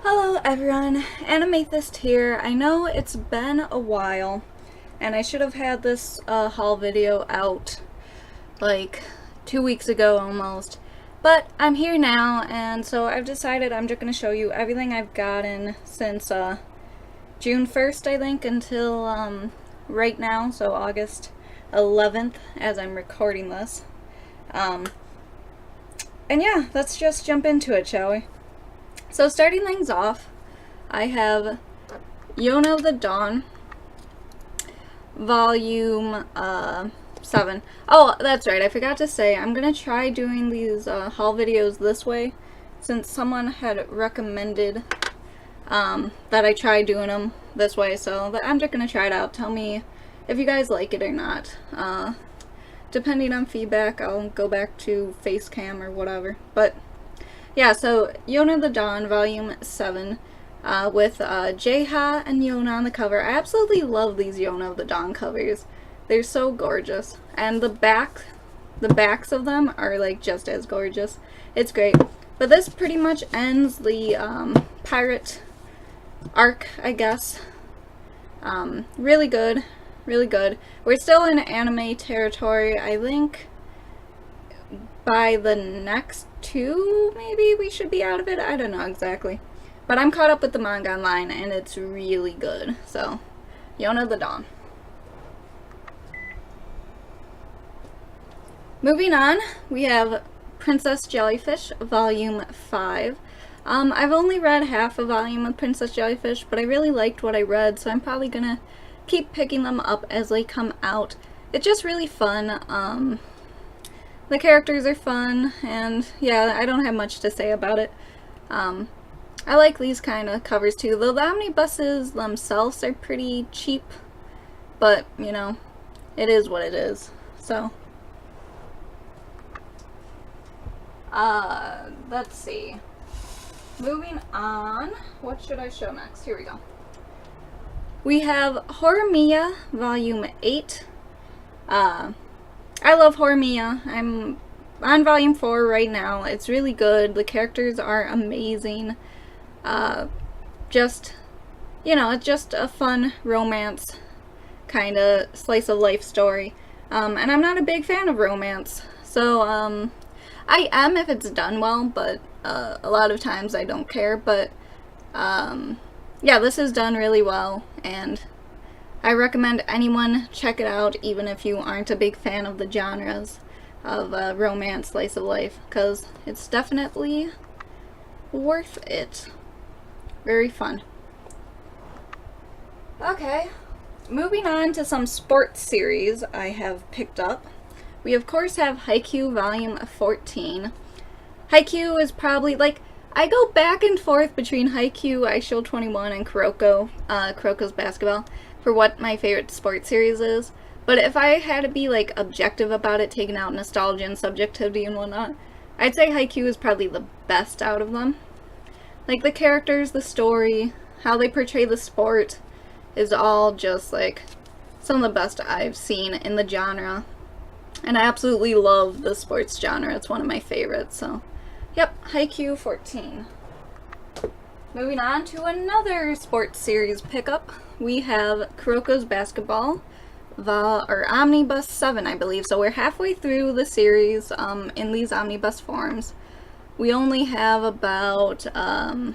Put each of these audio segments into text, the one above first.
Hello everyone, Animathist here. I know it's been a while, and I should have had this haul video out like 2 weeks ago almost, but I'm here now, and so I've decided I'm just going to show you everything I've gotten since June 1st, I think, until right now, so August 11th as I'm recording this. And yeah, let's just jump into it, shall we? So starting things off, I have Yona of the Dawn, Volume 7. Oh, that's right, I forgot to say, I'm going to try doing these haul videos this way, since someone had recommended that I try doing them this way, so I'm just going to try it out. Tell me if you guys like it or not. Depending on feedback, I'll go back to face cam or whatever, but yeah, so Yona of the Dawn, Volume 7, with Jeha and Yona on the cover. I absolutely love these Yona of the Dawn covers. They're so gorgeous. And the backs of them are like just as gorgeous. It's great. But this pretty much ends the pirate arc, I guess. Really good. Really good. We're still in anime territory, I think. By the next two, maybe we should be out of it. I don't know exactly. But I'm caught up with the manga online, and it's really good. So, Yona of the Dawn. Moving on, we have Princess Jellyfish, Volume 5. I've only read half a volume of Princess Jellyfish, but I really liked what I read, so I'm probably gonna keep picking them up as they come out. It's just really fun. The characters are fun, and yeah, I don't have much to say about it. I like these kind of covers too, though the omnibuses themselves are pretty cheap, but, you know, it is what it is, so. Let's see. Moving on, what should I show next? Here we go. We have Horimiya, Volume 8. I love Horimiya. I'm on Volume 4 right now. It's really good. The characters are amazing. Just, you know, it's just a fun romance kind of slice of life story. And I'm not a big fan of romance. So, I am if it's done well, but a lot of times I don't care. But, yeah, this is done really well, and I recommend anyone check it out, even if you aren't a big fan of the genres of romance, slice of life, because it's definitely worth it. Very fun. Okay, moving on to some sports series I have picked up. We of course have Haikyuu Volume 14. Haikyuu is probably, like, I go back and forth between Haikyuu, iShield 21, and Kuroko's basketball for what my favorite sports series is. But if I had to be, like, objective about it, taking out nostalgia and subjectivity and whatnot, I'd say Haikyuu is probably the best out of them. Like, the characters, the story, how they portray the sport is all just, like, some of the best I've seen in the genre. And I absolutely love the sports genre. It's one of my favorites, so. Yep, Haikyuu 14. Moving on to another sports series pickup, we have Kuroko's Basketball, Omnibus 7, I believe. So we're halfway through the series in these omnibus forms. We only have about 7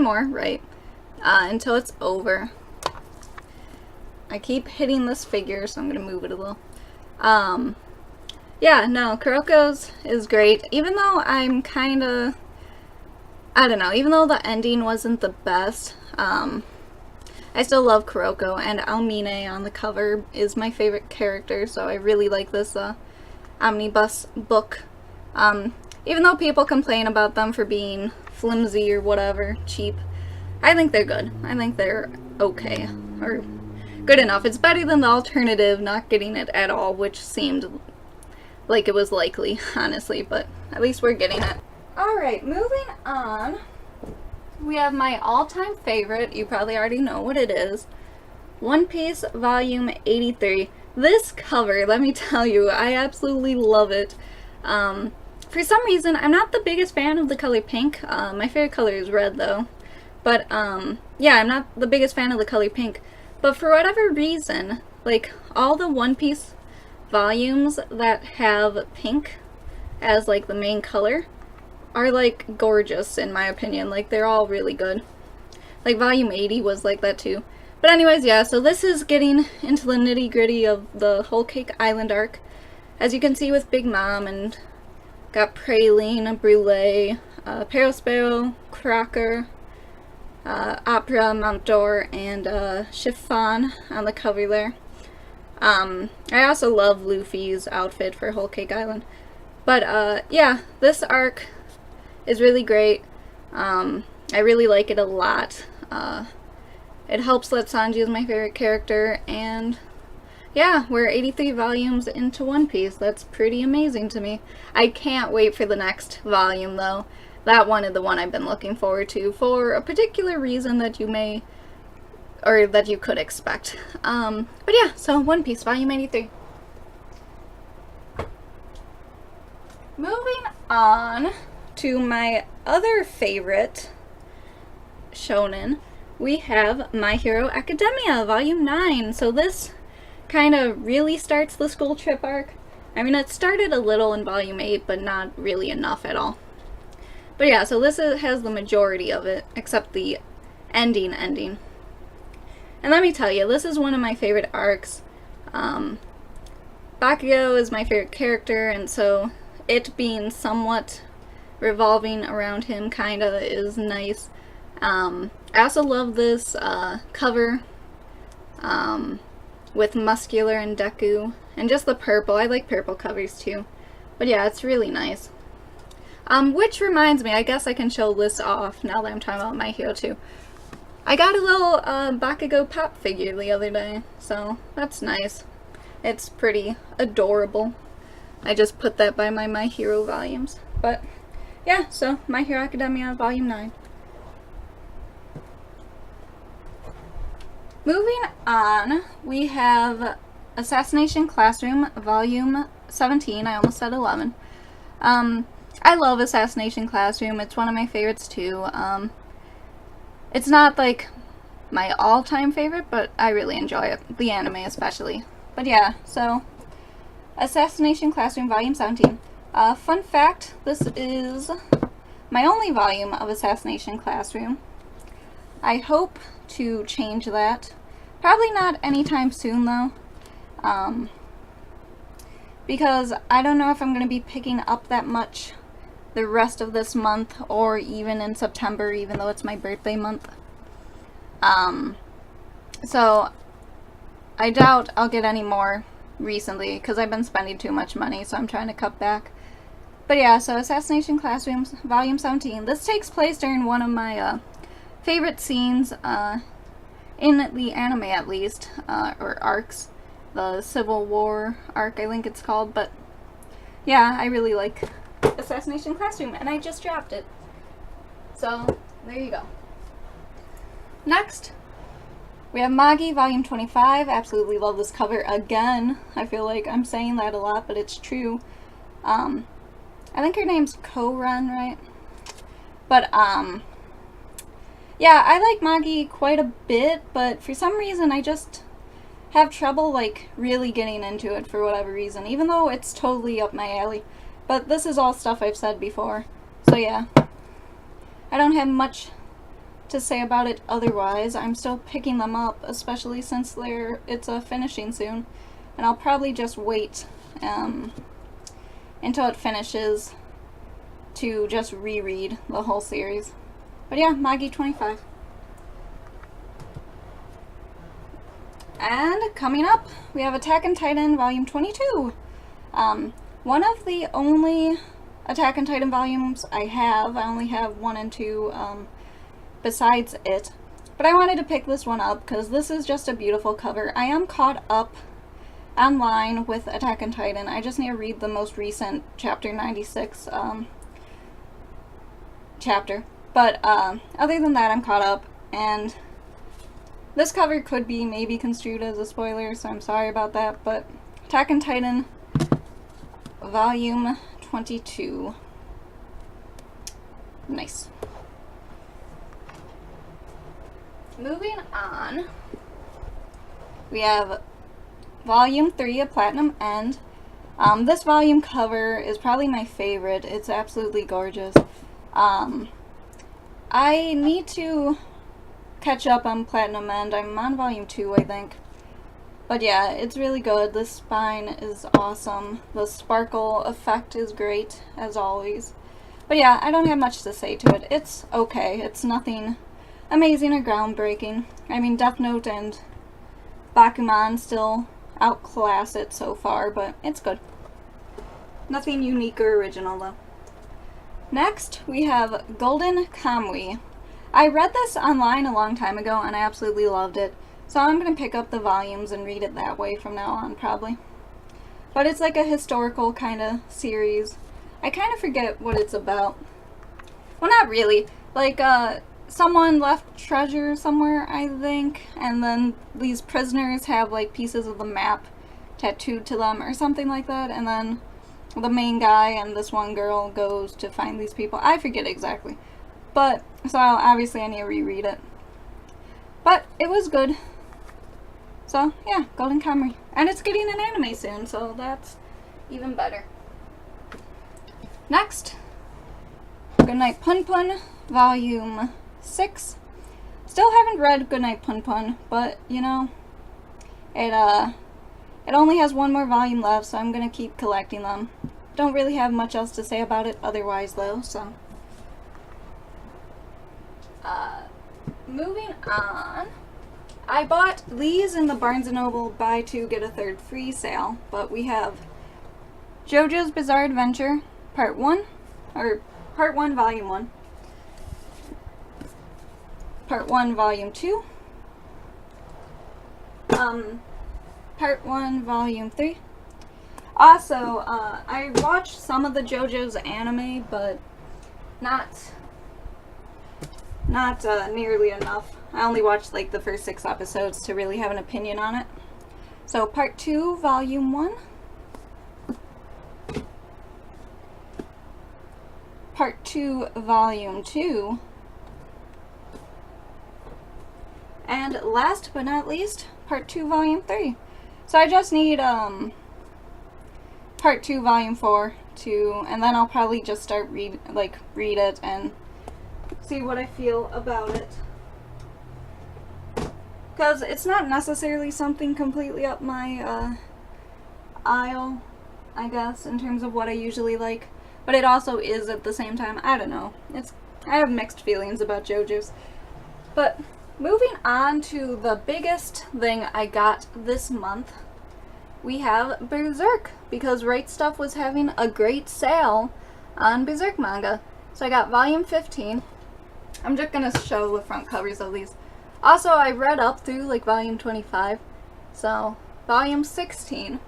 more, right, until it's over. I keep hitting this figure, so I'm going to move it a little. Yeah, no, Kuroko's is great, even though I'm kind of, I don't know, even though the ending wasn't the best, I still love Kuroko, and Almine on the cover is my favorite character, so I really like this omnibus book. Even though people complain about them for being flimsy or whatever, cheap, I think they're good. I think they're okay, or good enough. It's better than the alternative, not getting it at all, which seemed like it was likely, honestly, but at least we're getting it. Alright, moving on, we have my all-time favorite, you probably already know what it is, One Piece Volume 83. This cover, let me tell you, I absolutely love it. For some reason, I'm not the biggest fan of the color pink. My favorite color is red, though. But, yeah, I'm not the biggest fan of the color pink. But for whatever reason, like, all the One Piece volumes that have pink as, like, the main color are, like, gorgeous, in my opinion. Like, they're all really good. Like, volume 80 was like that, too. But anyways, yeah, so this is getting into the nitty-gritty of the Whole Cake Island arc. As you can see with Big Mom, and got Praline, Brûlée, Perospero, Crocker, Opera, Mount d'Or, and Chiffon on the cover there. I also love Luffy's outfit for Whole Cake Island. But, yeah, this arc is really great. I really like it a lot. It helps that Sanji is my favorite character, and yeah, we're 83 volumes into One Piece. That's pretty amazing to me. I can't wait for the next volume, though. That one is the one I've been looking forward to for a particular reason that you may, or that you could expect. But yeah, so One Piece, volume 83. Moving on to my other favorite shonen, we have My Hero Academia, volume 9. So this kind of really starts the school trip arc. I mean, it started a little in volume 8, but not really enough at all. But yeah, so this has the majority of it, except the ending. And let me tell you, this is one of my favorite arcs. Bakugo is my favorite character, and so it being somewhat revolving around him kinda is nice. I also love this cover with Muscular and Deku, and just the purple. I like purple covers too. But yeah, it's really nice. Which reminds me, I guess I can show this off now that I'm talking about My Hero too. I got a little Bakugo pop figure the other day, so that's nice. It's pretty adorable. I just put that by my Hero volumes. But yeah, so My Hero Academia volume 9. Moving on, we have Assassination Classroom, volume 17. I almost said 11. I love Assassination Classroom. It's one of my favorites too. It's not like my all-time favorite, but I really enjoy it. The anime especially. But yeah, so Assassination Classroom, volume 17. Fun fact, this is my only volume of Assassination Classroom. I hope to change that. Probably not anytime soon, though. Because I don't know if I'm going to be picking up that much the rest of this month, or even in September, even though it's my birthday month. So I doubt I'll get any more recently, because I've been spending too much money, so I'm trying to cut back. But yeah, so Assassination Classrooms, volume 17. This takes place during one of my favorite scenes, in the anime at least, or arcs. The Civil War arc, I think it's called, but yeah, I really like Assassination Classroom, and I just dropped it. So, there you go. Next, we have Magi, volume 25. Absolutely love this cover again. I feel like I'm saying that a lot, but it's true. I think her name's Koren, right? But, yeah, I like Magi quite a bit, but for some reason I just have trouble, like, really getting into it for whatever reason, even though it's totally up my alley. But this is all stuff I've said before, so yeah. I don't have much to say about it otherwise. I'm still picking them up, especially since it's finishing soon, and I'll probably just wait until it finishes to just reread the whole series. But yeah, Magi 25. And coming up, we have Attack on Titan volume 22. One of the only Attack on Titan volumes I have. I only have 1 and 2 besides it. But I wanted to pick this one up because this is just a beautiful cover. I am caught up online with Attack on Titan. I just need to read the most recent chapter 96 chapter. But other than that, I'm caught up, and this cover could be maybe construed as a spoiler, so I'm sorry about that, but Attack on Titan volume 22. Nice. Moving on, we have Volume 3 of Platinum End. This volume cover is probably my favorite. It's absolutely gorgeous. I need to catch up on Platinum End. I'm on Volume 2, I think. But yeah, it's really good. The spine is awesome. The sparkle effect is great, as always. But yeah, I don't have much to say to it. It's okay. It's nothing amazing or groundbreaking. I mean, Death Note and Bakuman still outclass it so far, but it's good. Nothing unique or original, though. Next, we have Golden Kamuy. I read this online a long time ago, and I absolutely loved it. So I'm going to pick up the volumes and read it that way from now on, probably. But it's like a historical kind of series. I kind of forget what it's about. Well, not really. Like, someone left treasure somewhere, I think, and then these prisoners have, like, pieces of the map tattooed to them or something like that, and then the main guy and this one girl goes to find these people. I forget exactly. But, so obviously I need to reread it. But it was good. So, yeah, Golden Kamuy. And it's getting an anime soon, so that's even better. Next, Goodnight Pun Pun, Volume 6. Still haven't read Goodnight Pun Pun, but, you know, it only has one more volume left, so I'm gonna keep collecting them. Don't really have much else to say about it otherwise, though, so. Moving on. I bought these in the Barnes & Noble buy two get a third free sale, but we have JoJo's Bizarre Adventure Part 1, or Part 1 Volume 1, Part 1 Volume 2, Part 1 Volume 3. Also, I watched some of the JoJo's anime, but not nearly enough. I only watched like the first 6 episodes to really have an opinion on it. So Part 2, Volume 1. Part 2, Volume 2. And last but not least, Part 2, Volume 3. So I just need Part 2, Volume 4 to, and then I'll probably just start read it and see what I feel about it. Because it's not necessarily something completely up my aisle, I guess, in terms of what I usually like. But it also is at the same time. I don't know. I have mixed feelings about JoJo's. But moving on to the biggest thing I got this month, we have Berserk. Because Right Stuff was having a great sale on Berserk manga. So I got Volume 15. I'm just going to show the front covers of these. Also, I read up through like Volume 25, so Volume 16,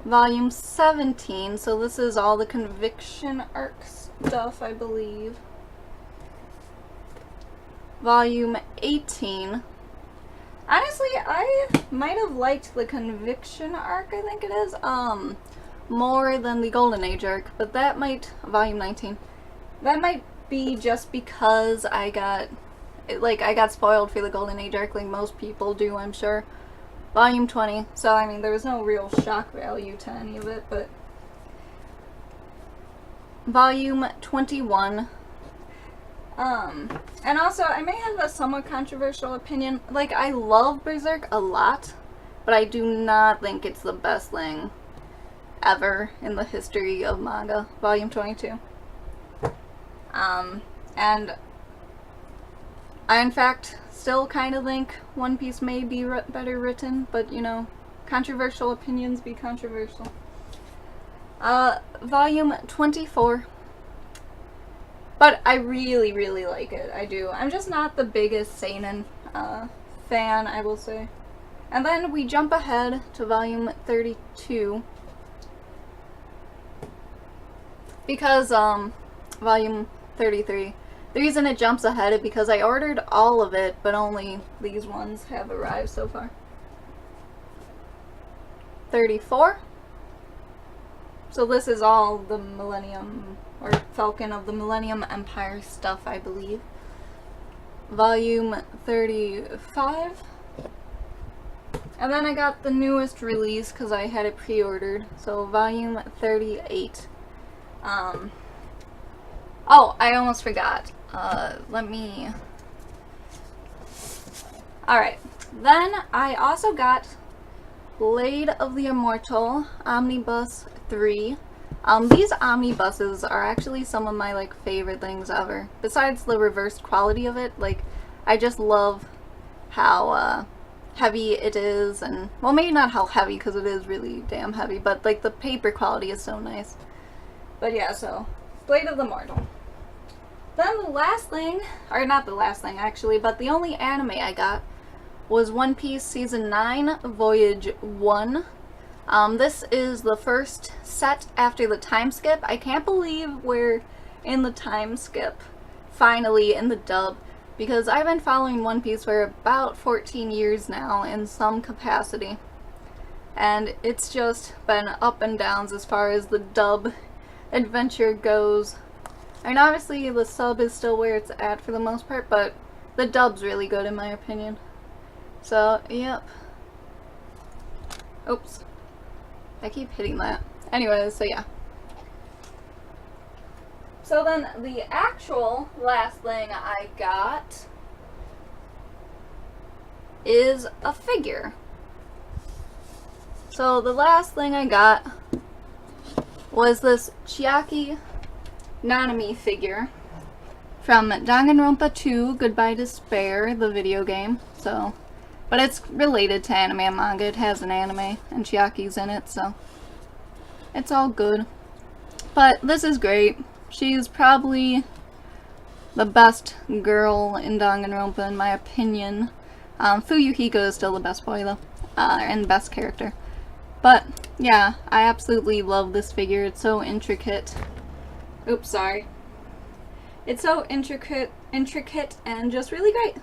Volume 17, so this is all the Conviction arc stuff, I believe, Volume 18. Honestly, I might have liked the Conviction arc, I think it is, more than the Golden Age arc, but that might, Volume 19, that might be just because I got spoiled for the Golden Age arc like most people do, I'm sure. Volume 20, so I mean there was no real shock value to any of it, but Volume 21. And also I may have a somewhat controversial opinion. Like, I love Berserk a lot, but I do not think it's the best thing ever in the history of manga. Volume 22. And I in fact still kind of think One Piece may be better written, but you know, controversial opinions be controversial. Volume 24. But I really, really like it. I do. I'm just not the biggest seinen fan, I will say. And then we jump ahead to Volume 32. Because, Volume 33. The reason it jumps ahead is because I ordered all of it, but only these ones have arrived so far. 34. So this is all the Millennium, or Falcon of the Millennium Empire stuff, I believe. Volume 35. And then I got the newest release because I had it pre-ordered. So volume 38. Oh, I almost forgot. Alright. Then I also got Blade of the Immortal Omnibus 3. These omnibuses are actually some of my favorite things ever. Besides the reversed quality of it, I just love how heavy it is, and well, maybe not how heavy because it is really damn heavy, but the paper quality is so nice. But yeah, so Blade of the Immortal. Then the last thing, or not the last thing actually, but the only anime I got was One Piece Season 9, Voyage 1. This is the first set after the time skip. I can't believe we're in the time skip, finally, in the dub, because I've been following One Piece for about 14 years now in some capacity. And it's just been up and downs as far as the dub adventure goes. I mean, obviously the sub is still where it's at for the most part, but the dub's really good in my opinion. So, yep. Oops. I keep hitting that. Anyways, so yeah. So then the actual last thing I got is a figure. So the last thing I got was this Chiaki Nanami figure from Danganronpa 2 Goodbye Despair, the video game. So, but it's related to anime and manga. It has an anime, and Chiaki's in it, so it's all good. But this is great. She's probably the best girl in Danganronpa, in my opinion. Fuyuhiko is still the best boy, though, and the best character. But, yeah, I absolutely love this figure. It's so intricate. Oops, sorry. It's so intricate, and just really great.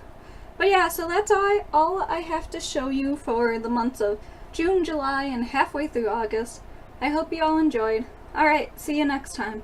But yeah, so that's all I have to show you for the months of June, July, and halfway through August. I hope you all enjoyed. Alright, see you next time.